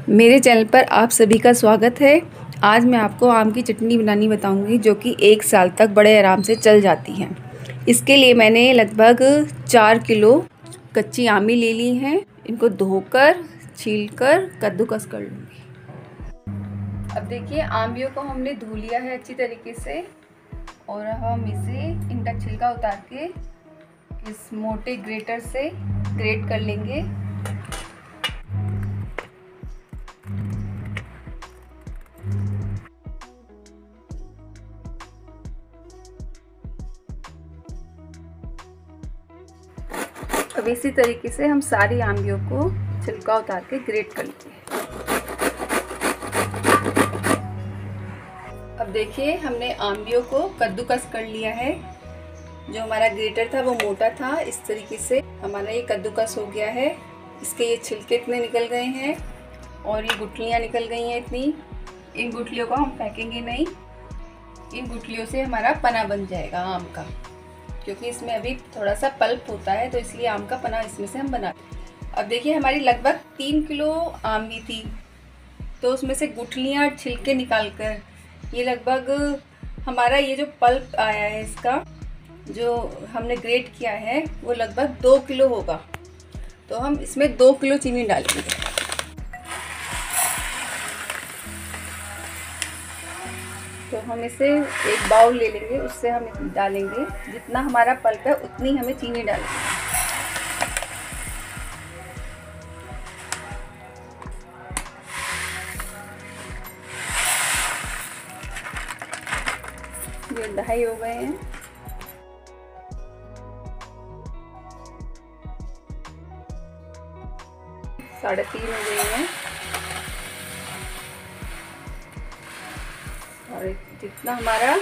मेरे चैनल पर आप सभी का स्वागत है। आज मैं आपको आम की चटनी बनानी बताऊंगी जो कि 1 साल तक बड़े आराम से चल जाती है। इसके लिए मैंने लगभग 4 किलो कच्ची आमी ले ली हैं। इनको धोकर छीलकर कद्दूकस कर लूँगी। अब देखिए, आमियों को हमने धो लिया है अच्छी तरीके से और हम इसे इनका छिलका उतार के इस मोटे ग्रेटर से ग्रेट कर लेंगे। अब इसी तरीके से हम सारी आमियों को छिलका उतार के ग्रेट कर लेंगे। अब देखिए, हमने आमियों को कद्दूकस कर लिया है। जो हमारा ग्रेटर था वो मोटा था। इस तरीके से हमारा ये कद्दूकस हो गया है। इसके ये छिलके इतने निकल गए हैं और ये गुठलियाँ निकल गई हैं इतनी। इन गुठलियों को हम फेंकेंगे नहीं। इन गुठलियों से हमारा पना बन जाएगा आम का, क्योंकि इसमें अभी थोड़ा सा पल्प होता है, तो इसलिए आम का पना इसमें से हम बनाते हैं। अब देखिए, हमारी लगभग 3 किलो आम भी थी, तो उसमें से गुठलियाँ छिलके निकाल कर ये लगभग हमारा ये जो पल्प आया है इसका जो हमने ग्रेट किया है वो लगभग 2 किलो होगा। तो हम इसमें 2 किलो चीनी डालेंगे। तो हम इसे एक बाउल ले लेंगे, उससे हम डालेंगे जितना हमारा पल्प है उतनी हमें चीनी डालेंगे। ये 2.5 हो गए हैं। साढ़े 3 हो गए हैं। और जितना हमारा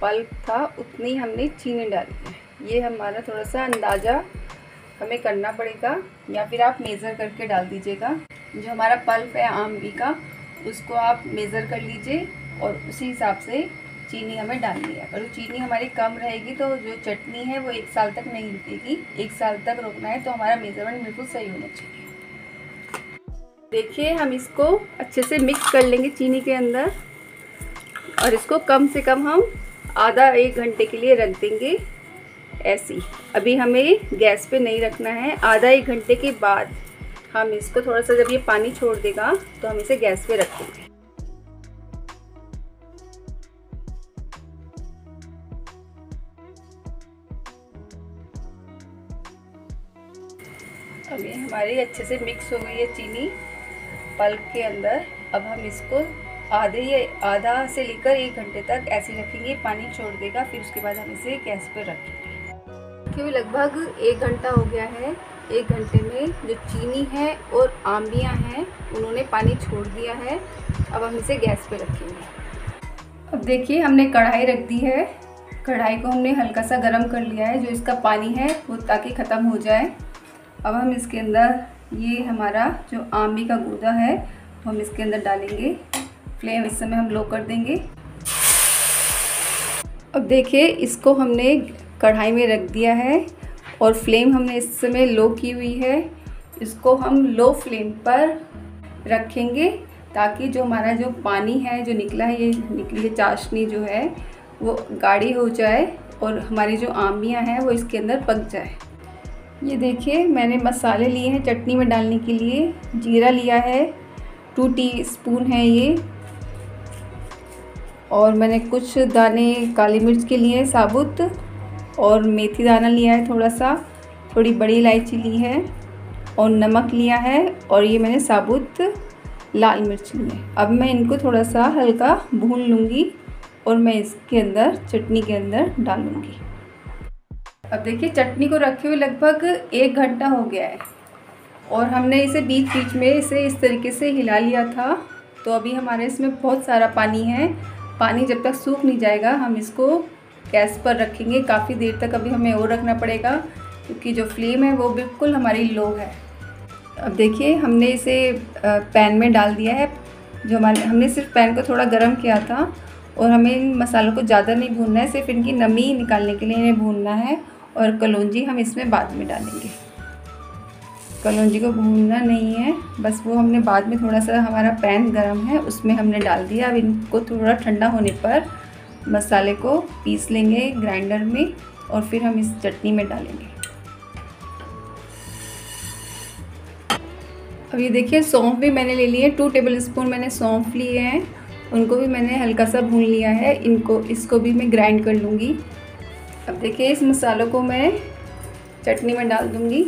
पल्प था उतनी हमने चीनी डाली है। ये हमारा थोड़ा सा अंदाज़ा हमें करना पड़ेगा, या फिर आप मेज़र करके डाल दीजिएगा। जो हमारा पल्प है आमली का उसको आप मेज़र कर लीजिए और उसी हिसाब से चीनी हमें डालनी है। अगर चीनी हमारी कम रहेगी तो जो चटनी है वो 1 साल तक नहीं रुकेगी। 1 साल तक रोकना है तो हमारा मेज़रमेंट बिल्कुल सही होना चाहिए। देखिए, हम इसको अच्छे से मिक्स कर लेंगे चीनी के अंदर और इसको कम से कम हम आधा 1 घंटे के लिए रख देंगे ऐसी। अभी हमें गैस पे नहीं रखना है। आधा 1 घंटे के बाद हम इसको थोड़ा सा, जब ये पानी छोड़ देगा तो हम इसे गैस पे रख देंगे। अब ये हमारी अच्छे से मिक्स हो गई है चीनी पल्प के अंदर। अब हम इसको आधा से लेकर 1 घंटे तक ऐसे रखेंगे। पानी छोड़ देगा, फिर उसके बाद हम इसे गैस पर रखेंगे। क्योंकि लगभग 1 घंटा हो गया है। 1 घंटे में जो चीनी है और आमियाँ हैं उन्होंने पानी छोड़ दिया है। अब हम इसे गैस पे रखेंगे। अब देखिए, हमने कढ़ाई रख दी है। कढ़ाई को हमने हल्का सा गर्म कर लिया है, जो इसका पानी है वो ताकि ख़त्म हो जाए। अब हम इसके अंदर ये हमारा जो आमी का गूदा है वो हम इसके अंदर डालेंगे। फ्लेम इस समय हम लो कर देंगे। अब देखिए, इसको हमने कढ़ाई में रख दिया है और फ्लेम हमने इस समय लो की हुई है। इसको हम लो फ्लेम पर रखेंगे ताकि जो हमारा जो पानी है जो निकला है, ये निकली चाशनी जो है वो गाढ़ी हो जाए और हमारी जो आमियाँ हैं वो इसके अंदर पक जाए। ये देखिए, मैंने मसाले लिए हैं चटनी में डालने के लिए। जीरा लिया है, 2 टीस्पून है ये, और मैंने कुछ दाने काली मिर्च के लिए साबुत, और मेथी दाना लिया है थोड़ा सा, थोड़ी बड़ी इलायची ली है और नमक लिया है, और ये मैंने साबुत लाल मिर्च ली है। अब मैं इनको थोड़ा सा हल्का भून लूँगी और मैं इसके अंदर चटनी के अंदर डालूँगी। अब देखिए, चटनी को रखे हुए लगभग 1 घंटा हो गया है और हमने इसे बीच बीच में इसे इस तरीके से हिला लिया था। तो अभी हमारे इसमें बहुत सारा पानी है। पानी जब तक सूख नहीं जाएगा हम इसको गैस पर रखेंगे काफ़ी देर तक। अभी हमें और रखना पड़ेगा क्योंकि जो फ्लेम है वो बिल्कुल हमारी लो है। अब देखिए, हमने इसे पैन में डाल दिया है। जो हमने सिर्फ पैन को थोड़ा गर्म किया था और हमें इन मसालों को ज़्यादा नहीं भूनना है, सिर्फ इनकी नमी निकालने के लिए इन्हें भूनना है। और कलौंजी हम इसमें बाद में डालेंगे। कलौंजी को भूनना नहीं है, बस वो हमने बाद में थोड़ा सा, हमारा पैन गरम है उसमें हमने डाल दिया। अब इनको थोड़ा ठंडा होने पर मसाले को पीस लेंगे ग्राइंडर में और फिर हम इस चटनी में डालेंगे। अब ये देखिए सौंफ भी मैंने ले लिए, 2 टेबलस्पून मैंने सौंफ लिए हैं, उनको भी मैंने हल्का सा भून लिया है। इसको भी मैं ग्राइंड कर लूँगी। अब देखिए इस मसालों को मैं चटनी में डाल दूँगी।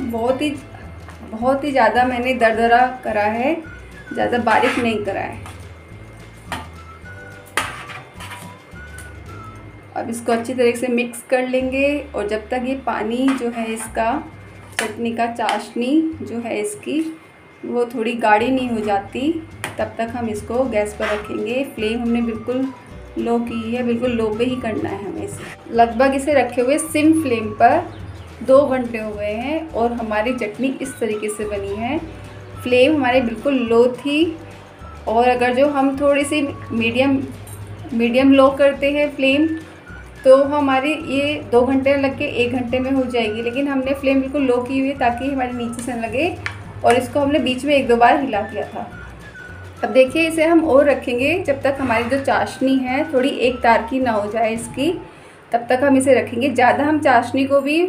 बहुत ही ज़्यादा मैंने दरदरा करा है, ज़्यादा बारीक नहीं करा है। अब इसको अच्छी तरह से मिक्स कर लेंगे और जब तक ये पानी जो है इसका, चटनी का चाशनी जो है इसकी, वो थोड़ी गाढ़ी नहीं हो जाती, तब तक हम इसको गैस पर रखेंगे। फ्लेम हमने बिल्कुल लो की है, बिल्कुल लो पे ही करना है हमें इसे। लगभग इसे रखे हुए सिम फ्लेम पर 2 घंटे हो गए हैं और हमारी चटनी इस तरीके से बनी है। फ्लेम हमारी बिल्कुल लो थी और अगर जो हम थोड़ी सी मीडियम लो करते हैं फ्लेम, तो हमारी ये 2 घंटे लग के 1 घंटे में हो जाएगी। लेकिन हमने फ्लेम बिल्कुल लो की हुई है ताकि हमारे नीचे से न लगे, और इसको हमने बीच में 1-2 बार हिला दिया था। अब देखिए इसे हम और रखेंगे जब तक हमारी जो चाशनी है थोड़ी एक तार की ना हो जाए इसकी, तब तक हम इसे रखेंगे। ज़्यादा हम चाशनी को भी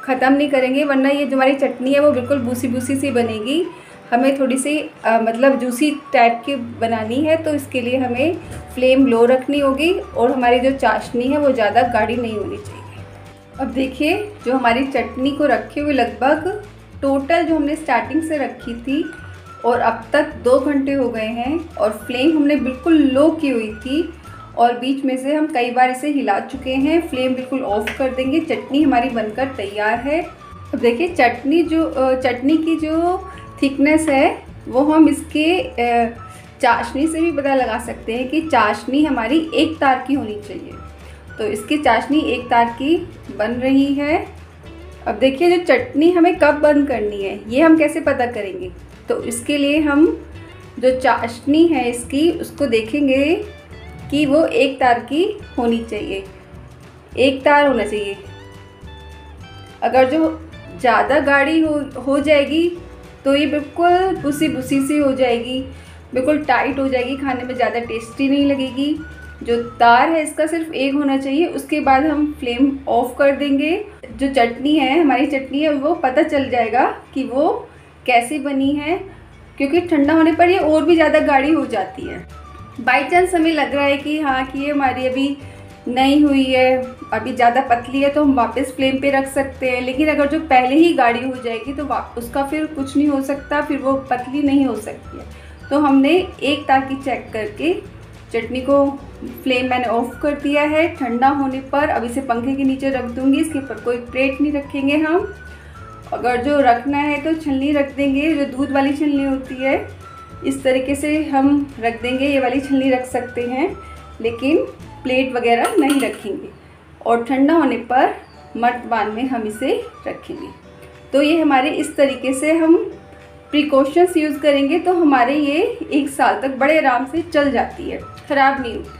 ख़त्म नहीं करेंगे, वरना ये जो हमारी चटनी है वो बिल्कुल बूसी बूसी सी बनेगी। हमें थोड़ी सी मतलब जूसी टाइप की बनानी है, तो इसके लिए हमें फ्लेम लो रखनी होगी और हमारी जो चाशनी है वो ज़्यादा गाढ़ी नहीं होनी चाहिए। अब देखिए जो हमारी चटनी को रखे हुए लगभग टोटल जो हमने स्टार्टिंग से रखी थी और अब तक 2 घंटे हो गए हैं, और फ्लेम हमने बिल्कुल लो की हुई थी और बीच में से हम कई बार इसे हिला चुके हैं। फ्लेम बिल्कुल ऑफ कर देंगे। चटनी हमारी बनकर तैयार है। अब देखिए चटनी की जो थिकनेस है वो हम इसके चाशनी से भी पता लगा सकते हैं कि चाशनी हमारी एक तार की होनी चाहिए। तो इसकी चाशनी एक तार की बन रही है। अब देखिए जो चटनी हमें कब बंद करनी है ये हम कैसे पता करेंगे, तो इसके लिए हम जो चाशनी है इसकी उसको देखेंगे कि वो एक तार की होनी चाहिए, एक तार होना चाहिए। अगर जो ज़्यादा गाढ़ी हो जाएगी तो ये बिल्कुल बुसी बुसी सी हो जाएगी, बिल्कुल टाइट हो जाएगी, खाने में ज़्यादा टेस्टी नहीं लगेगी। जो तार है इसका सिर्फ एक होना चाहिए। उसके बाद हम फ्लेम ऑफ कर देंगे। जो चटनी है हमारी चटनी है वो पता चल जाएगा कि वो कैसी बनी है, क्योंकि ठंडा होने पर ये और भी ज़्यादा गाढ़ी हो जाती है। बाई चांस हमें लग रहा है कि हाँ कि ये हमारी अभी नहीं हुई है, अभी ज़्यादा पतली है, तो हम वापस फ्लेम पे रख सकते हैं। लेकिन अगर जो पहले ही गाढ़ी हो जाएगी तो उसका फिर कुछ नहीं हो सकता, फिर वो पतली नहीं हो सकती है। तो हमने एक तार की चेक करके चटनी को फ्लेम मैंने ऑफ कर दिया है। ठंडा होने पर अब इसे पंखे के नीचे रख दूँगी। इसके ऊपर कोई प्लेट नहीं रखेंगे हम। अगर जो रखना है तो छलनी रख देंगे, जो दूध वाली छलनी होती है इस तरीके से हम रख देंगे। ये वाली छलनी रख सकते हैं, लेकिन प्लेट वगैरह नहीं रखेंगे। और ठंडा होने पर मर्तबान में हम इसे रखेंगे। तो ये हमारे इस तरीके से हम प्रिकॉशंस यूज़ करेंगे तो हमारे ये 1 साल तक बड़े आराम से चल जाती है, ख़राब नहीं होती।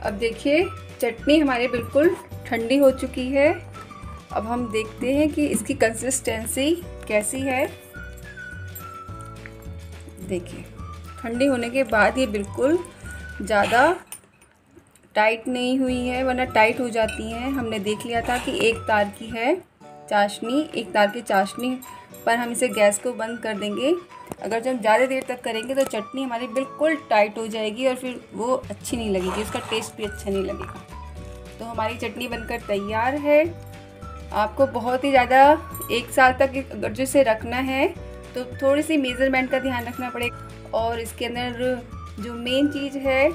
अब देखिए चटनी हमारी बिल्कुल ठंडी हो चुकी है। अब हम देखते हैं कि इसकी कंसिस्टेंसी कैसी है। देखिए ठंडी होने के बाद ये बिल्कुल ज़्यादा टाइट नहीं हुई है, वरना टाइट हो जाती हैं। हमने देख लिया था कि एक तार की है चाशनी, एक तार की चाशनी पर हम इसे गैस को बंद कर देंगे। अगर जब ज़्यादा देर तक करेंगे तो चटनी हमारी बिल्कुल टाइट हो जाएगी और फिर वो अच्छी नहीं लगेगी, उसका टेस्ट भी अच्छा नहीं लगेगा। तो हमारी चटनी बनकर तैयार है। आपको बहुत ही ज़्यादा 1 साल तक अगर जो इसे रखना है तो थोड़ी सी मेज़रमेंट का ध्यान रखना पड़ेगा। और इसके अंदर जो मेन चीज़ है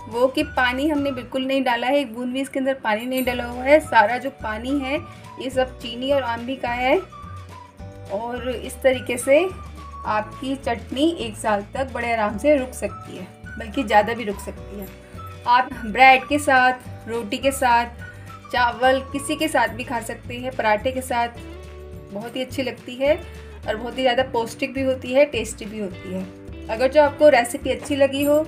वो कि पानी हमने बिल्कुल नहीं डाला है, एक बूंद भी इसके अंदर पानी नहीं डाला हुआ है। सारा जो पानी है ये सब चीनी और आमली का है। और इस तरीके से आपकी चटनी 1 साल तक बड़े आराम से रुक सकती है, बल्कि ज़्यादा भी रुक सकती है। आप ब्रेड के साथ, रोटी के साथ, चावल किसी के साथ भी खा सकते हैं, पराठे के साथ बहुत ही अच्छी लगती है और बहुत ही ज़्यादा पौष्टिक भी होती है, टेस्टी भी होती है। अगर जो आपको रेसिपी अच्छी लगी हो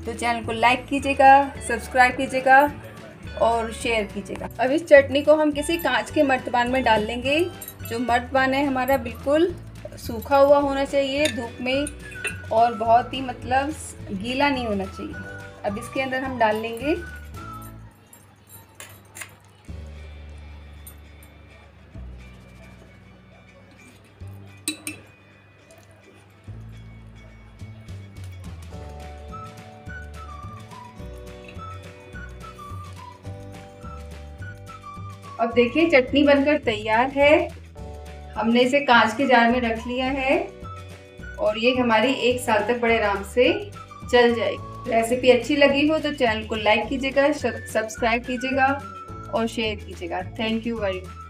तो चैनल को लाइक कीजिएगा, सब्सक्राइब कीजिएगा और शेयर कीजिएगा। अब इस चटनी को हम किसी कांच के मर्तबान में डाल लेंगे। जो मर्तबान है हमारा बिल्कुल सूखा हुआ होना चाहिए धूप में, और बहुत ही मतलब गीला नहीं होना चाहिए। अब इसके अंदर हम डाल लेंगे अब देखिए चटनी बनकर तैयार है। हमने इसे कांच के जार में रख लिया है और ये हमारी 1 साल तक बड़े आराम से चल जाएगी। रेसिपी अच्छी लगी हो तो चैनल को लाइक कीजिएगा, सब्सक्राइब कीजिएगा और शेयर कीजिएगा। Thank you very much.